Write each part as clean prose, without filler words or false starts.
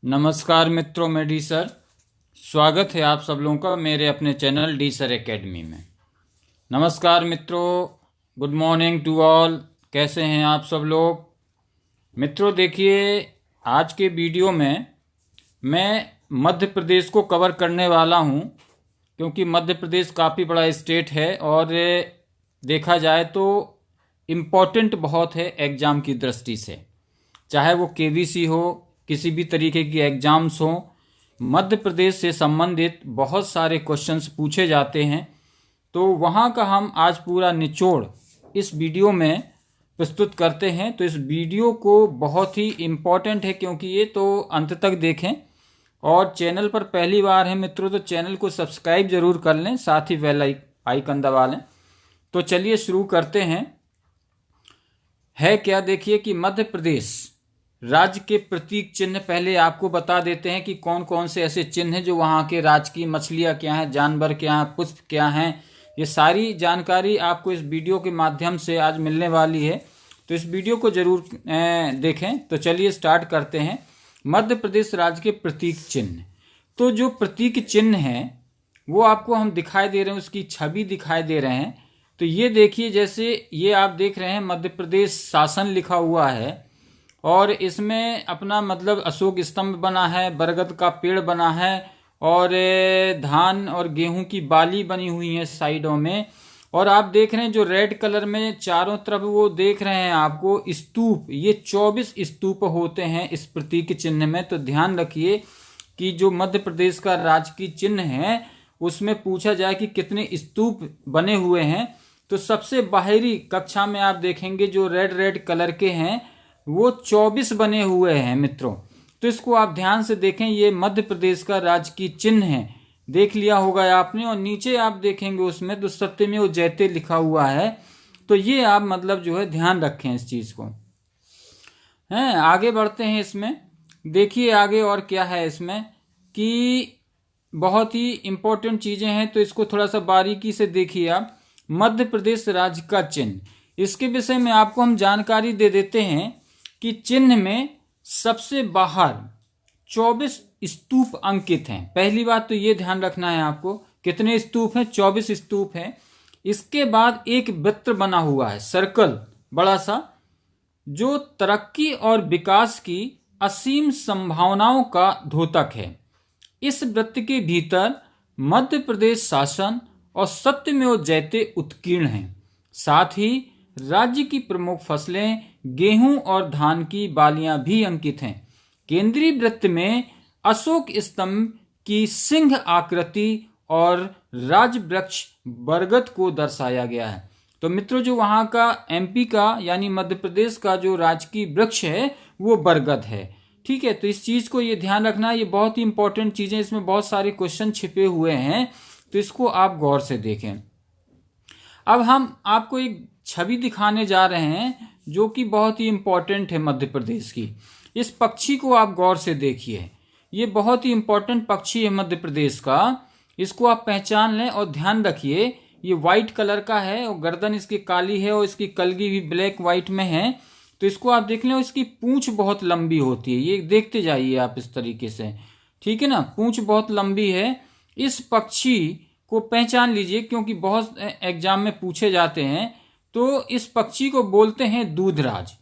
नमस्कार मित्रों, मैं डी सर। स्वागत है आप सब लोगों का मेरे अपने चैनल डी सर एकेडमी में। नमस्कार मित्रों, गुड मॉर्निंग टू ऑल। कैसे हैं आप सब लोग? मित्रों देखिए, आज के वीडियो में मैं मध्य प्रदेश को कवर करने वाला हूं, क्योंकि मध्य प्रदेश काफ़ी बड़ा स्टेट है और देखा जाए तो इम्पोर्टेंट बहुत है एग्ज़ाम की दृष्टि से। चाहे वो केवीसी हो, किसी भी तरीके की एग्जाम्स हो, मध्य प्रदेश से संबंधित बहुत सारे क्वेश्चंस पूछे जाते हैं। तो वहाँ का हम आज पूरा निचोड़ इस वीडियो में प्रस्तुत करते हैं। तो इस वीडियो को बहुत ही इम्पोर्टेंट है, क्योंकि ये तो अंत तक देखें। और चैनल पर पहली बार है मित्रों तो चैनल को सब्सक्राइब जरूर कर लें, साथ ही बेल आइकन दबा लें। तो चलिए शुरू करते हैं। है क्या, देखिए कि मध्य प्रदेश राज्य के प्रतीक चिन्ह पहले आपको बता देते हैं कि कौन कौन से ऐसे चिन्ह हैं जो वहाँ के राज्य की मछलियाँ क्या हैं, जानवर क्या हैं, पुष्प क्या हैं। ये सारी जानकारी आपको इस वीडियो के माध्यम से आज मिलने वाली है, तो इस वीडियो को जरूर देखें। तो चलिए स्टार्ट करते हैं। मध्य प्रदेश राज्य के प्रतीक चिन्ह। तो जो प्रतीक चिन्ह हैं वो आपको हम दिखाई दे रहे हैं, उसकी छवि दिखाई दे रहे हैं। तो ये देखिए, जैसे ये आप देख रहे हैं मध्य प्रदेश शासन लिखा हुआ है, और इसमें अपना मतलब अशोक स्तंभ बना है, बरगद का पेड़ बना है, और धान और गेहूं की बाली बनी हुई है साइडों में। और आप देख रहे हैं जो रेड कलर में चारों तरफ वो देख रहे हैं आपको स्तूप, ये 24 स्तूप होते हैं इस प्रतीक चिन्ह में। तो ध्यान रखिए कि जो मध्य प्रदेश का राजकीय चिन्ह है उसमें पूछा जाए कि कितने स्तूप बने हुए हैं, तो सबसे बाहरी कक्षा में आप देखेंगे जो रेड कलर के हैं वो 24 बने हुए हैं मित्रों। तो इसको आप ध्यान से देखें, ये मध्य प्रदेश का राजकीय चिन्ह है, देख लिया होगा आपने। और नीचे आप देखेंगे उसमें तो सत्यमेव जयते लिखा हुआ है। तो ये आप मतलब जो है ध्यान रखें इस चीज को। हैं, आगे बढ़ते हैं। इसमें देखिए आगे और क्या है इसमें कि बहुत ही इंपॉर्टेंट चीजें हैं, तो इसको थोड़ा सा बारीकी से देखिए आप। मध्य प्रदेश राज्य का चिन्ह, इसके विषय में आपको हम जानकारी दे देते हैं कि चिन्ह में सबसे बाहर 24 स्तूप अंकित हैं। पहली बात तो ये ध्यान रखना है आपको, कितने स्तूप हैं? 24 स्तूप हैं। इसके बाद एक वृत्त बना हुआ है, सर्कल बड़ा सा, जो तरक्की और विकास की असीम संभावनाओं का द्योतक है। इस वृत्त के भीतर मध्य प्रदेश शासन और सत्यमेव जयते उत्कीर्ण हैं। साथ ही राज्य की प्रमुख फसलें गेहूं और धान की बालियां भी अंकित हैं। केंद्रीय वृत्त में अशोक स्तंभ की सिंह आकृति और राज वृक्ष बरगद को दर्शाया गया है। तो मित्रों जो वहां का एमपी का यानी मध्य प्रदेश का जो राजकीय वृक्ष है वो बरगद है। ठीक है, तो इस चीज को ये ध्यान रखना, ये बहुत ही इंपॉर्टेंट चीजें, इसमें बहुत सारे क्वेश्चन छिपे हुए हैं, तो इसको आप गौर से देखें। अब हम आपको एक छवि दिखाने जा रहे हैं जो कि बहुत ही इंपॉर्टेंट है मध्य प्रदेश की। इस पक्षी को आप गौर से देखिए, ये बहुत ही इंपॉर्टेंट पक्षी है मध्य प्रदेश का। इसको आप पहचान लें और ध्यान रखिए, ये व्हाइट कलर का है और गर्दन इसकी काली है और इसकी कलगी भी ब्लैक व्हाइट में है। तो इसको आप देख लें, इसकी पूंछ बहुत लंबी होती है, ये देखते जाइए आप इस तरीके से। ठीक है ना, पूंछ बहुत लंबी है। इस पक्षी को पहचान लीजिए, क्योंकि बहुत एग्जाम में पूछे जाते हैं। तो इस पक्षी को बोलते हैं दूधराज।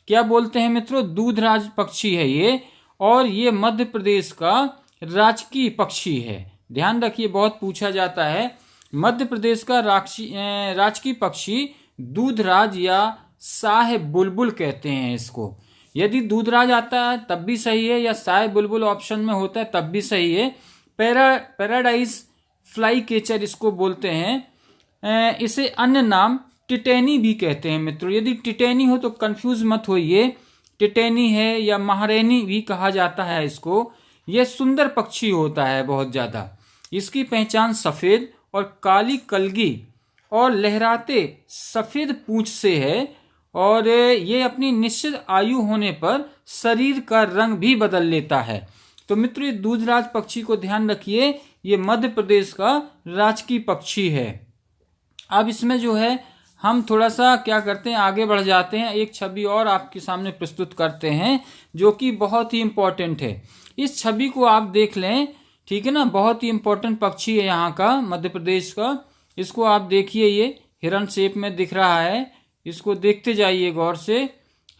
क्या बोलते हैं मित्रों? दूधराज पक्षी है ये, और ये मध्य प्रदेश का राजकीय पक्षी है। ध्यान रखिए, बहुत पूछा जाता है। मध्य प्रदेश का राजकीय पक्षी दूधराज या शाह बुलबुल कहते हैं इसको। यदि दूधराज आता है तब भी सही है, या शाह बुलबुल ऑप्शन में होता है तब भी सही है। पैराडाइज फ्लाई कैचर इसको बोलते हैं। इसे अन्य नाम टिटैनी भी कहते हैं मित्रों। यदि टिटैनी हो तो कंफ्यूज मत होइए, टिटैनी है या महारैनी भी कहा जाता है इसको। यह सुंदर पक्षी होता है बहुत ज्यादा। इसकी पहचान सफेद और काली कलगी और लहराते सफेद पूंछ से है, और ये अपनी निश्चित आयु होने पर शरीर का रंग भी बदल लेता है। तो मित्रों ये दूधराज पक्षी को ध्यान रखिए, ये मध्य प्रदेश का राजकीय पक्षी है। अब इसमें जो है हम थोड़ा सा क्या करते हैं, आगे बढ़ जाते हैं। एक छवि और आपके सामने प्रस्तुत करते हैं जो कि बहुत ही इंपॉर्टेंट है। इस छवि को आप देख लें, ठीक है ना। बहुत ही इंपॉर्टेंट पक्षी है यहाँ का, मध्य प्रदेश का। इसको आप देखिए, ये हिरण शेप में दिख रहा है, इसको देखते जाइए गौर से,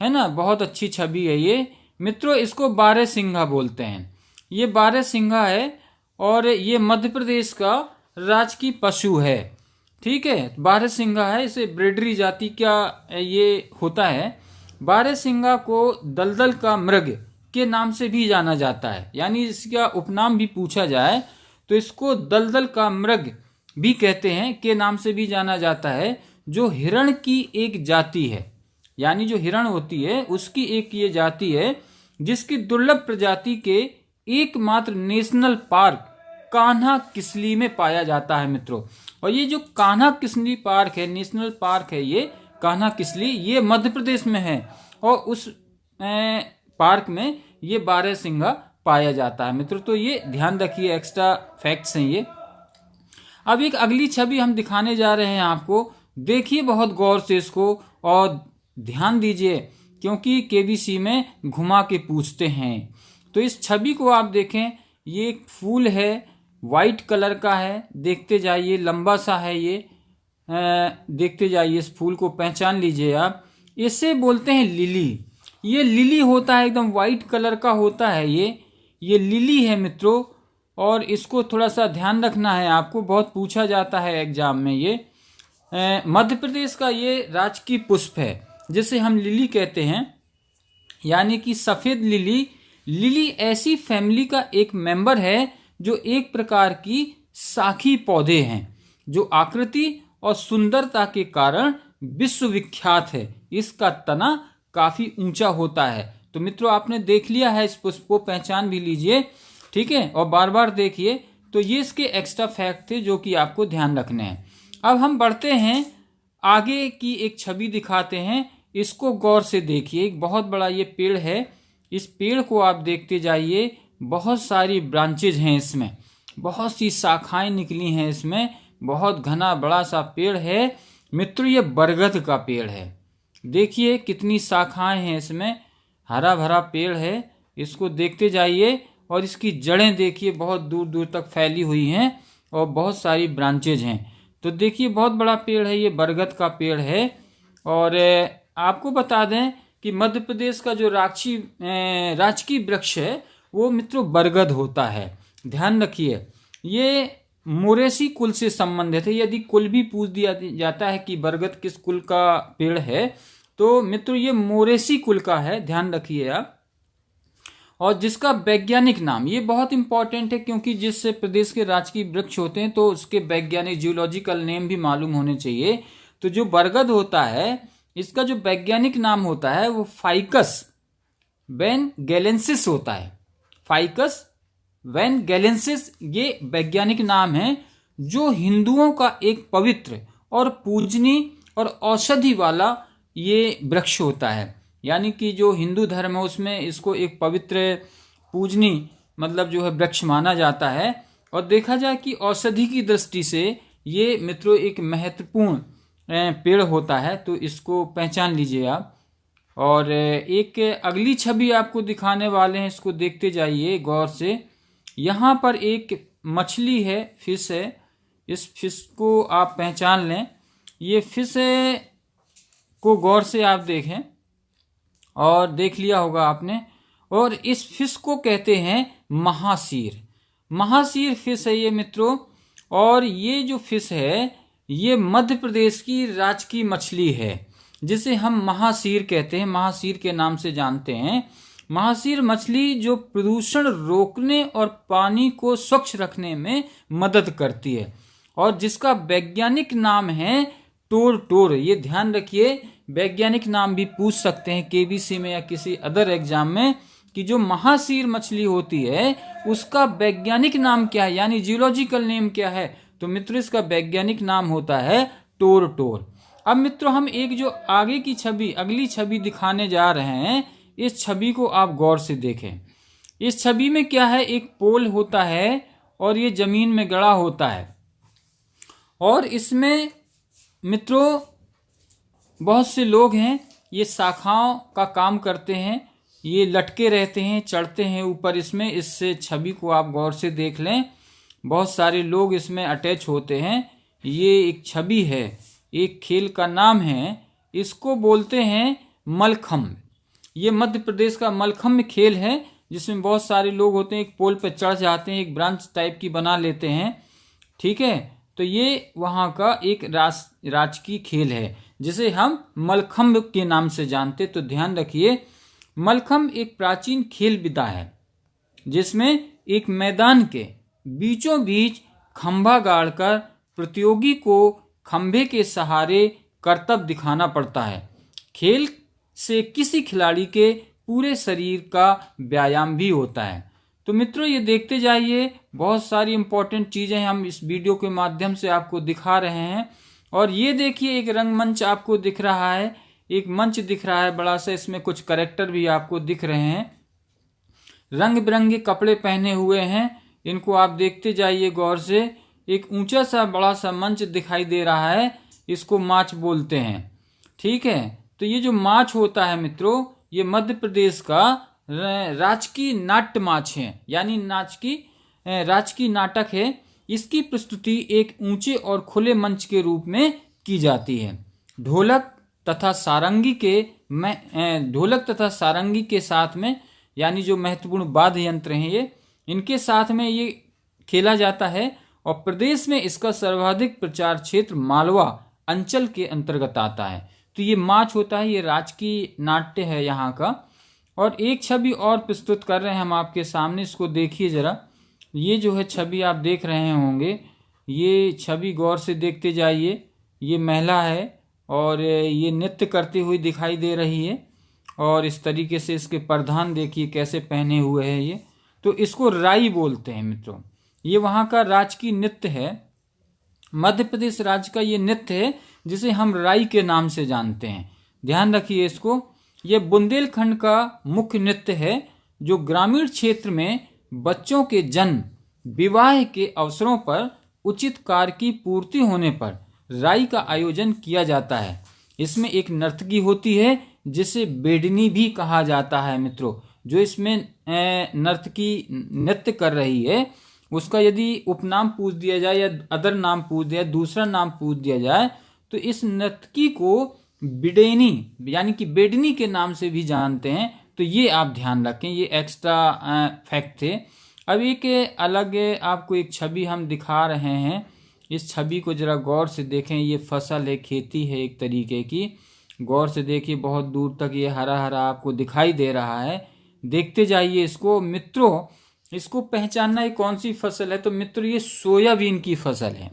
है ना। बहुत अच्छी छवि है ये मित्रों। इसको बारहसिंघा बोलते हैं, ये बारहसिंघा है और ये मध्य प्रदेश का राजकीय पशु है, ठीक है। बारहसिंघा है, इसे ब्रेडरी जाति का ये होता है। बारहसिंघा को दलदल का मृग के नाम से भी जाना जाता है, यानी इसका उपनाम भी पूछा जाए तो इसको दलदल का मृग भी कहते हैं, के नाम से भी जाना जाता है, जो हिरण की एक जाति है। यानी जो हिरण होती है उसकी एक ये जाति है, जिसकी दुर्लभ प्रजाति के एकमात्र नेशनल पार्क कान्हा किसली में पाया जाता है मित्रों। और ये जो कान्हा किसली पार्क है, नेशनल पार्क है ये कान्हा किसली, ये मध्य प्रदेश में है और उस पार्क में ये बारहसिंघा पाया जाता है मित्रों। तो ये ध्यान रखिए, एक्स्ट्रा फैक्ट्स हैं ये। अब एक अगली छवि हम दिखाने जा रहे हैं आपको, देखिए बहुत गौर से इसको और ध्यान दीजिए, क्योंकि केबीसी में घुमा के पूछते हैं। तो इस छवि को आप देखें, ये एक फूल है, वाइट कलर का है, देखते जाइए, लंबा सा है ये, देखते जाइए, इस फूल को पहचान लीजिए आप। इसे बोलते हैं लिली। ये लिली होता है, एकदम वाइट कलर का होता है ये लिली है मित्रों। और इसको थोड़ा सा ध्यान रखना है आपको, बहुत पूछा जाता है एग्जाम में। ये मध्य प्रदेश का ये राजकीय पुष्प है, जिसे हम लिली कहते हैं, यानी कि सफेद लिली। लिली ऐसी फैमिली का एक मेंबर है जो एक प्रकार की शाखी पौधे हैं, जो आकृति और सुंदरता के कारण विश्वविख्यात है। इसका तना काफी ऊंचा होता है। तो मित्रों आपने देख लिया है, इस पुष्प को पहचान भी लीजिए, ठीक है, और बार बार देखिए। तो ये इसके एक्स्ट्रा फैक्ट थे जो कि आपको ध्यान रखने हैं। अब हम बढ़ते हैं, आगे की एक छवि दिखाते हैं, इसको गौर से देखिए। एक बहुत बड़ा ये पेड़ है, इस पेड़ को आप देखते जाइए, बहुत सारी ब्रांचेज हैं इसमें, बहुत सी शाखाएं निकली हैं इसमें, बहुत घना बड़ा सा पेड़ है मित्रों। ये बरगद का पेड़ है, देखिए कितनी शाखाएं हैं इसमें, हरा भरा पेड़ है, इसको देखते जाइए। और इसकी जड़ें देखिए बहुत दूर दूर तक फैली हुई हैं और बहुत सारी ब्रांचेज हैं। तो देखिए बहुत बड़ा पेड़ है, ये बरगद का पेड़ है। और आपको बता दें कि मध्य प्रदेश का जो राजकीय वृक्ष है वो मित्रों बरगद होता है, ध्यान रखिए। ये मोरेसी कुल से संबंधित है। यदि कुल भी पूछ दिया जाता है कि बरगद किस कुल का पेड़ है, तो मित्रों ये मोरेसी कुल का है, ध्यान रखिए आप। और जिसका वैज्ञानिक नाम, ये बहुत इंपॉर्टेंट है, क्योंकि जिस प्रदेश के राजकीय वृक्ष होते हैं तो उसके वैज्ञानिक जियोलॉजिकल नेम भी मालूम होने चाहिए। तो जो बरगद होता है, इसका जो वैज्ञानिक नाम होता है वो फाइकस वैनगेलेंसिस होता है। फाइकस वैनगेलेंसिस ये वैज्ञानिक नाम है, जो हिंदुओं का एक पवित्र और पूजनीय और औषधि वाला ये वृक्ष होता है। यानी कि जो हिंदू धर्म है उसमें इसको एक पवित्र पूजनीय मतलब जो है वृक्ष माना जाता है। और देखा जाए कि औषधि की दृष्टि से ये मित्रों एक महत्वपूर्ण पेड़ होता है, तो इसको पहचान लीजिए आप। और एक अगली छवि आपको दिखाने वाले हैं, इसको देखते जाइए गौर से। यहाँ पर एक मछली है, फिश है, इस फिश को आप पहचान लें। ये फिश को गौर से आप देखें, और देख लिया होगा आपने। और इस फिश को कहते हैं महासीर। महासीर फिश है ये मित्रों। और ये जो फिश है ये मध्य प्रदेश की राजकीय मछली है, जिसे हम महासीर कहते हैं, महासीर के नाम से जानते हैं। महासीर मछली जो प्रदूषण रोकने और पानी को स्वच्छ रखने में मदद करती है, और जिसका वैज्ञानिक नाम है टोर। ये ध्यान रखिए, वैज्ञानिक नाम भी पूछ सकते हैं केबीसी में या किसी अदर एग्जाम में, कि जो महासीर मछली होती है उसका वैज्ञानिक नाम क्या है, यानी जियोलॉजिकल नेम क्या है। तो मित्रों इसका वैज्ञानिक नाम होता है टोर। अब मित्रों हम एक जो आगे की छवि, अगली छवि दिखाने जा रहे हैं, इस छवि को आप गौर से देखें। इस छवि में क्या है, एक पोल होता है और ये जमीन में गड़ा होता है, और इसमें मित्रों बहुत से लोग हैं, ये शाखाओं का काम करते हैं, ये लटके रहते हैं, चढ़ते हैं ऊपर इसमें। इससे छवि को आप गौर से देख लें, बहुत सारे लोग इसमें अटैच होते हैं। ये एक छवि है, एक खेल का नाम है, इसको बोलते हैं मलखम्ब। ये मध्य प्रदेश का मलखम्ब खेल है, जिसमें बहुत सारे लोग होते हैं, एक पोल पर चढ़ जाते हैं, एक ब्रांच टाइप की बना लेते हैं। ठीक है, तो ये वहाँ का एक राजकीय खेल है जिसे हम मलखम्ब के नाम से जानते। तो ध्यान रखिए, मलखम्ब एक प्राचीन खेल विधा है जिसमें एक मैदान के बीचों बीच खंभा गाड़कर प्रतियोगी को खंभे के सहारे करतब दिखाना पड़ता है। खेल से किसी खिलाड़ी के पूरे शरीर का व्यायाम भी होता है। तो मित्रों, ये देखते जाइए, बहुत सारी इंपॉर्टेंट चीजें हम इस वीडियो के माध्यम से आपको दिखा रहे हैं। और ये देखिए, एक रंगमंच आपको दिख रहा है, एक मंच दिख रहा है बड़ा सा, इसमें कुछ कैरेक्टर भी आपको दिख रहे हैं, रंग बिरंगे कपड़े पहने हुए हैं। इनको आप देखते जाइए गौर से। एक ऊंचा सा बड़ा सा मंच दिखाई दे रहा है, इसको माच बोलते हैं। ठीक है, तो ये जो माच होता है मित्रों, ये मध्य प्रदेश का राजकीय नाट्य माच है, यानी राजकीय नाटक है। इसकी प्रस्तुति एक ऊंचे और खुले मंच के रूप में की जाती है। ढोलक तथा सारंगी के साथ में, यानी जो महत्वपूर्ण वाद्य यंत्र हैं ये, इनके साथ में ये खेला जाता है। और प्रदेश में इसका सर्वाधिक प्रचार क्षेत्र मालवा अंचल के अंतर्गत आता है। तो ये माच होता है, ये राजकीय नाट्य है यहाँ का। और एक छवि और प्रस्तुत कर रहे हैं हम आपके सामने, इसको देखिए जरा। ये जो है छवि आप देख रहे होंगे, ये छवि गौर से देखते जाइए। ये महिला है और ये नृत्य करती हुई दिखाई दे रही है। और इस तरीके से इसके परिधान देखिए कैसे पहने हुए हैं ये। तो इसको राई बोलते हैं मित्रों। ये वहाँ का राजकीय नृत्य है, मध्य प्रदेश राज्य का ये नृत्य है जिसे हम राई के नाम से जानते हैं। ध्यान रखिए इसको। ये बुंदेलखंड का मुख्य नृत्य है जो ग्रामीण क्षेत्र में बच्चों के जन्म, विवाह के अवसरों पर उचित कार्य की पूर्ति होने पर राई का आयोजन किया जाता है। इसमें एक नर्तकी होती है जिसे बेडनी भी कहा जाता है मित्रों। जो इसमें नर्तकी नृत्य कर रही है, उसका यदि उपनाम पूछ दिया जाए या अदर नाम पूछ दिया, दूसरा नाम पूछ दिया जाए, तो इस नर्तकी को बिडेनी यानी कि बेडनी के नाम से भी जानते हैं। तो ये आप ध्यान रखें, ये एक्स्ट्रा फैक्ट थे। अब एक अलग आपको एक छवि हम दिखा रहे हैं, इस छवि को जरा गौर से देखें। ये फसल है, खेती है एक तरीके की। गौर से देखिए, बहुत दूर तक ये हरा हरा आपको दिखाई दे रहा है। देखते जाइए इसको मित्रों। इसको पहचानना है कौन सी फसल है, तो मित्रों ये सोयाबीन की फसल है।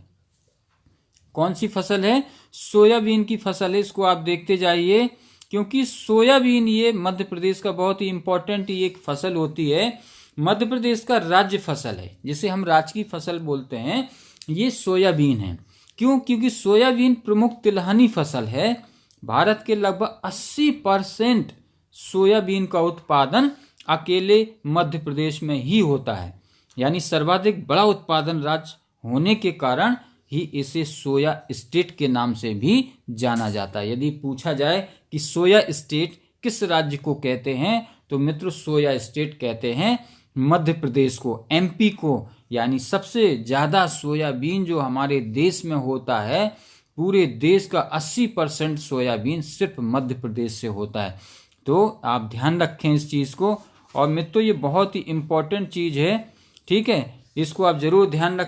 कौन सी फसल है? सोयाबीन की फसल है। इसको आप देखते जाइए, क्योंकि सोयाबीन ये मध्य प्रदेश का बहुत ही इंपॉर्टेंट एक फसल होती है। मध्य प्रदेश का राज्य फसल है, जिसे हम राजकीय फसल बोलते हैं, ये सोयाबीन है। क्यों? क्योंकि सोयाबीन प्रमुख तिलहनी फसल है। भारत के लगभग 80% सोयाबीन का उत्पादन अकेले मध्य प्रदेश में ही होता है। यानी सर्वाधिक बड़ा उत्पादन राज्य होने के कारण ही इसे सोया स्टेट के नाम से भी जाना जाता है। यदि पूछा जाए कि सोया स्टेट किस राज्य को कहते हैं, तो मित्र सोया स्टेट कहते हैं मध्य प्रदेश को, एमपी को। यानी सबसे ज्यादा सोयाबीन जो हमारे देश में होता है, पूरे देश का 80% सोयाबीन सिर्फ मध्य प्रदेश से होता है। तो आप ध्यान रखें इस चीज को। और मित्रों ये बहुत ही इंपॉर्टेंट चीज है, ठीक है, इसको आप जरूर ध्यान रखें।